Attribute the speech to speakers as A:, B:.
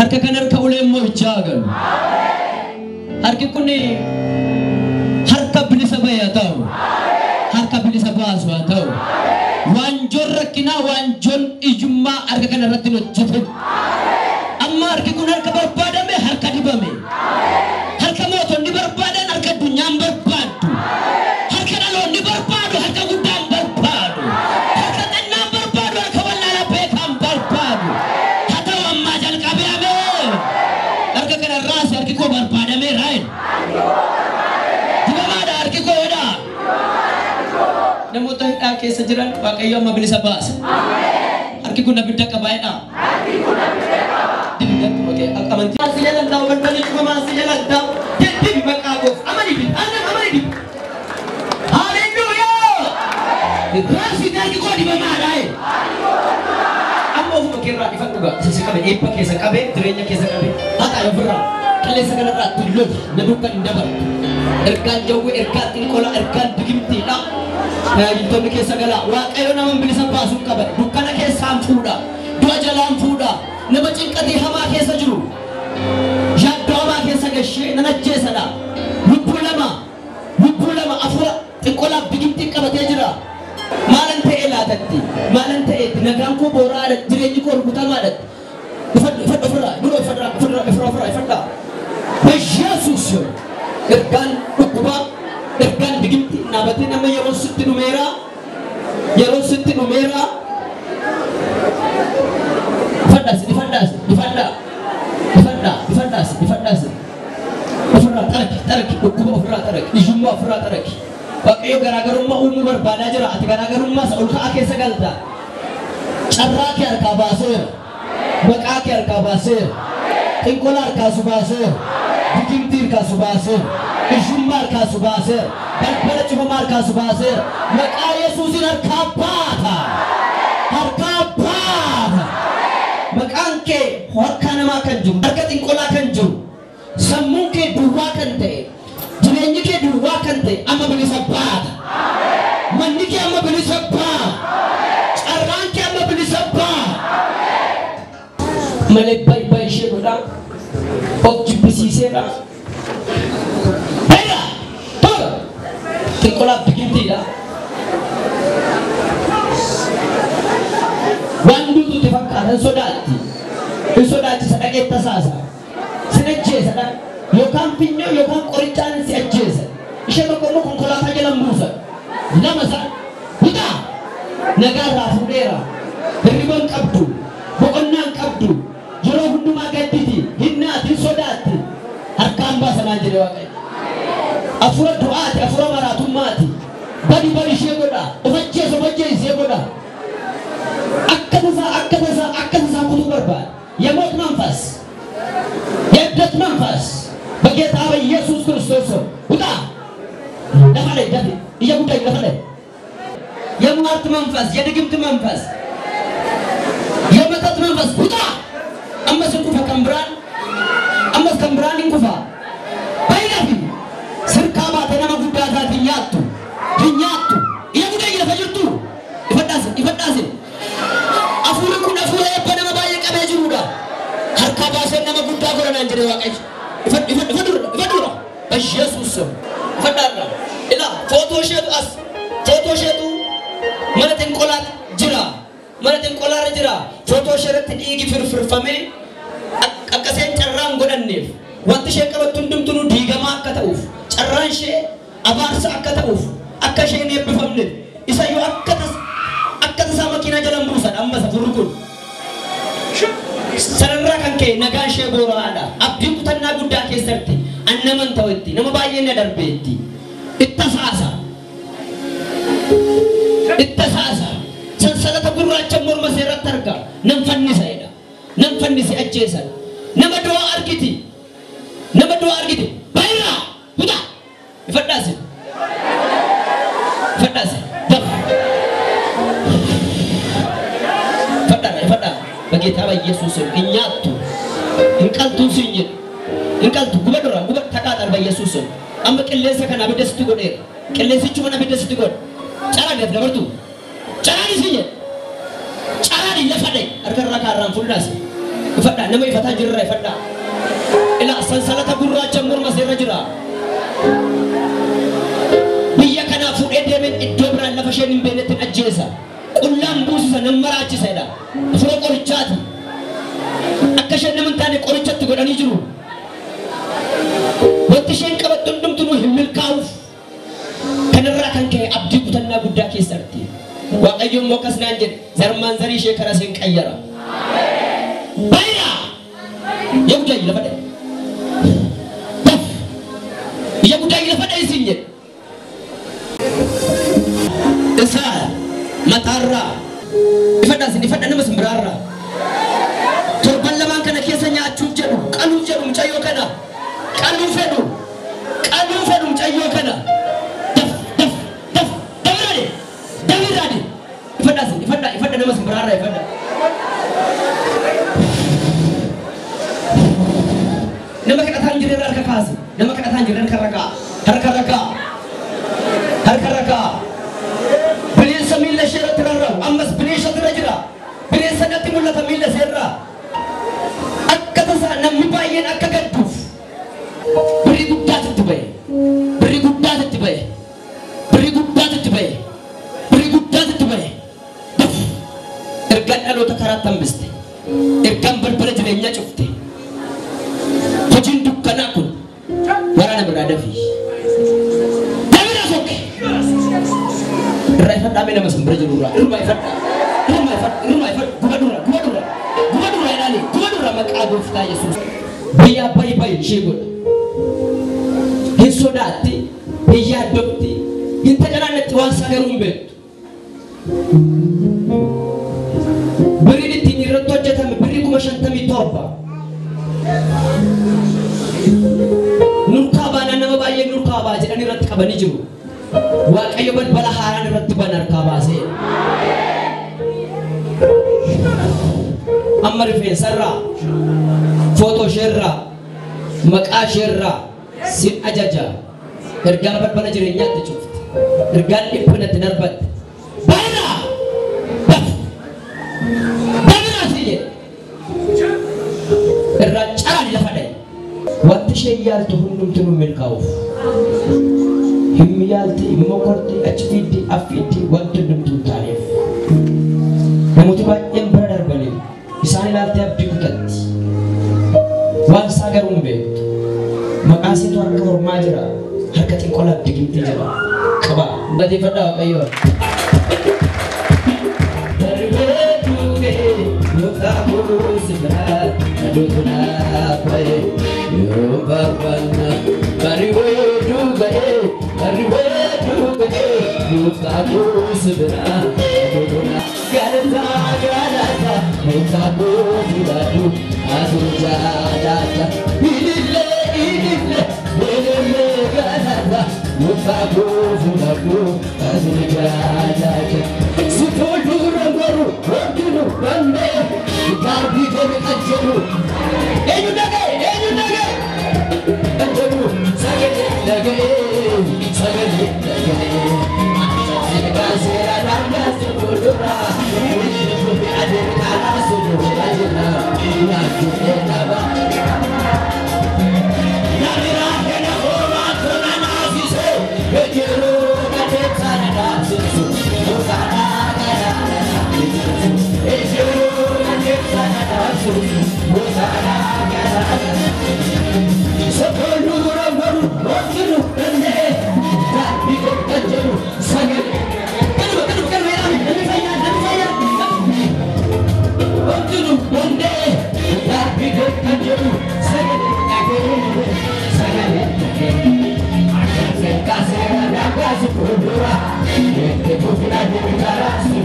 A: harka kan harka uleemmoo ijaagan harki kun harka bilisa bayaa ta'u harka bilisa baasu haa ta'u wanjoon rakkinaa wanjoon ijummaa harka kana irratti hojjetan amma harki kun harka barbaadame harka dibame harka mootonni barbaadan harka addunyaan barbaaddu harka dhaloonni barbaadu harka guddaan barbaadu harka xinnaan barbaadu harka wallaalaa beekaan barbaadu haa ta'u ammaa jalqabee amee harka kana irraas harki koo barbaadamee raa'in dibamaadha harki koo jedha namoota hidhaa keessa jiran waaqayyo amma bilisa baasa harki kun abidda qabaa'edha amantii asii jalantaa wantani cufama asii jalantaa jedhi maqaagof amani haleluuyaa raasi dargi koo dibamaadhaa amma ofuma keerraa ifan dhuga isa qabe eebba keessa qabe jireenya keessa qabe haqa ofirraa qilleessa kanarraa tulloota na dukkan hin dabalu ergaan jawwee ergaan xinqola ergaan digimtiidha tajaajiltoonni keessa galaa waaqayyo nama bilisa baasuu qaba dukkana keessaan fuudha du'a jalaan fuudha nama cinqatii hamaa keessa jiru yaaddoo hamaa keessa gashee nan ajjeesadha lubbuu lama afura xinqolaaf digimtii qabatee jira maalan ta'e laatatti maalan ta'eetti nagaan koo booraadha jireenyi koo rukutamaadhatti ifadha በኢየሱስ ergaan dhukkubaa ergaan digimtii naabatee nama yeroo sitti dhumeera difadhaas ofirraa taraki dhukkuba ofirraa taraki ijummaa ofirraa taraki waaqayyo garaagarummaa uumuu barbaadaa jira ati garaagarummaa isa ol ka'aa keessa galta carraa kee harkaa baaseera maqaa kee harkaa baaseera xinqola harkaa su baaseera digimtii harkaa su baaseera ijummaa harkaa su baaseera balbala cufamaa harkaa su baaseera maqaa yesuusin harkaa baata maqaan kee harka namaa kan jiru harka xinqolaa kan jiru sammuun kee duwwaa kan ta'e jireenyi kee duwwaa kan ta'e amma bilisa baata manni kee amma bilisa baata carraan kee amma bilisa baata malee baay'ee ishee godha of jibbisiiseera beera tola xinqolaa digimtiidha waan duutuutti fakkaatan sodaachisa dhaqeetta saasa sin ajjeesadha yookaan finyoo yookaan qorichaan si ajjeesa ishee tokko immoo konkolaataa jala buusa lama isaa bitaa nagaa irraa fuudheera hirriban qabdu boqonnaan qabdu yeroo hundumaa gadditi hinnaati sodaatti harkaan baasanaan jedhe waaqayyo afura du'aati afura maraatummaati badi ishee godha of ajjeesee godha akkasa kutuu barbaada የሞት መንፈስ የእብደት መንፈስ በጌታ በኢየሱስ ክርስቶስ ውጣ ለፈለ ደፍ እየጉዳይ ለፈለ የሟርት መንፈስ የድግምት መንፈስ የመተት መንፈስ ውጣ አመስኩ ፈከምብራን አመስከምብራን እንኩፋ ባይነፊ ስርካ ባተና ጉዳታት ይኛቱ እየጉዳይ ለፈጅርቱ ይፈዳስ አፉርኩ ነፉረ በነማ harka baasee nama guddaa godhana jedhe waaqayyo ifadhuudha በኢየሱስ ስም ifadhaadha ila footoo isheetu mana xinqolaarra jira footoo isheerratti dhiigi firfirfamee akkaseen carraan godhanneef wanti ishee qabattu hundumtuu diigamaa akka ta'uuf carraan ishee abaarsa akka ta'uuf akka isheen eebbifamneef isa yoo akka tasaa makiinaa jalan buusan amma safurri kun sararraa kan kee nagaan ishee booraadha abdiin kutannaa guddaa keessatti annaman ta'etti nama baay'ee na darbeetti ittasaasa sansalata gurraacha morma seerratti arga nan fannise ajjeesan nama du'a argiti bayra huda ifadhaase በጌታ በኢየሱስ ስም እኛቱ እንቀልቱ ሲኝ እንቀልቱ ጉበድራ ጉበድ ተቃጠል በኢየሱስ ስም አም ቅሌሰ ከና በደስቲ ጎዴ ቅሌስቹ ከና በደስቲ ጎድ ጫራዲ ደበርቱ ጫራዲ ሲኝ ጫራዲ ለፈደይ አርከራ ካራን ፉልዳስ ይፈዳ nama ifata jirra ifadha ila sansalata gurraacha morma seerra jira biyya kana fuudhee deemeen iddoo biraan lafa isheen hin beeknetti ajjeesa qullaan buusisa nama maraachisedha afura qorichaati akka isheen nama hin taane qorichatti godhanii jiru wanti isheen qabattu hundumtuu hin milkaa'uuf kanarraa kan ka'e abdii kutannaa guddaa keessatti waaqayyoon immoo akkas naan jedhe zarmaan zarii ishee karaa isheen qayyara bayra yaa guddaa lafa dhahe yaa guddaa lafa dhahe isin jedhe isa mataarraa ifadha nama simbiraarraa torban lamaan kana keessa nyaachuuf jedhu qaluuf jedhu mucayyoo kana qaluu fedhu mucayyoo kana dabirade ifadha nama simbiraarraa ifadha nama kadhataan jireen harka kaase nama kadhataan jireen harka rakaa bineensa miila isheerratti rarra'u ammas bineensatu irra jira bineensa natti mul'ata miila isheerraa akka tasaa namni baay'een akka gadduuf birrii guddaatitti ba'e ergaan dhaloota karaatti hambiste ergaan balbala jireenyaa cufte hojiin dukkanaa kun waraana biraa dafii dabira sokke irraa ifadhaame nama simbira jirurraa irraa ifadha guba dura ilaali guba dura maqaa gooftaa Yesuus biyya bayi ishee godha hin sodaatti hin yaaddofti hin tajaajilannetti waan sagaruu hin beektu birriin ittiin irratti hojjetame birrii 57 nurkaa baanaan nama baay'ee nurkaa baa jedhanii irratti qabanii jiru waaqayyo balbala haaraan irratti bana harkaa baasee amma rifeensarraa footoo isheerraa maqaa isheerraa sin ajaja ergaan balbala jireenyaatti cufte ergaan dhiphinatti darbatte bayraa si jedhe irraa caraan lafa dhahe wanti isheen yaaltu hundumti nu milkaa'uuf hin yaalti immoo korti achi fiddi affiddi wanti hundumtuu taaneef namooti baay'een bira darbanii isaan ilaaltee abdii kutatti waan isaa garuu hin beektu maqaa isiitu harka mormaa jira harka xinqolaa digimtii jira qaba galateeffadhaa waaqayyoon Kasih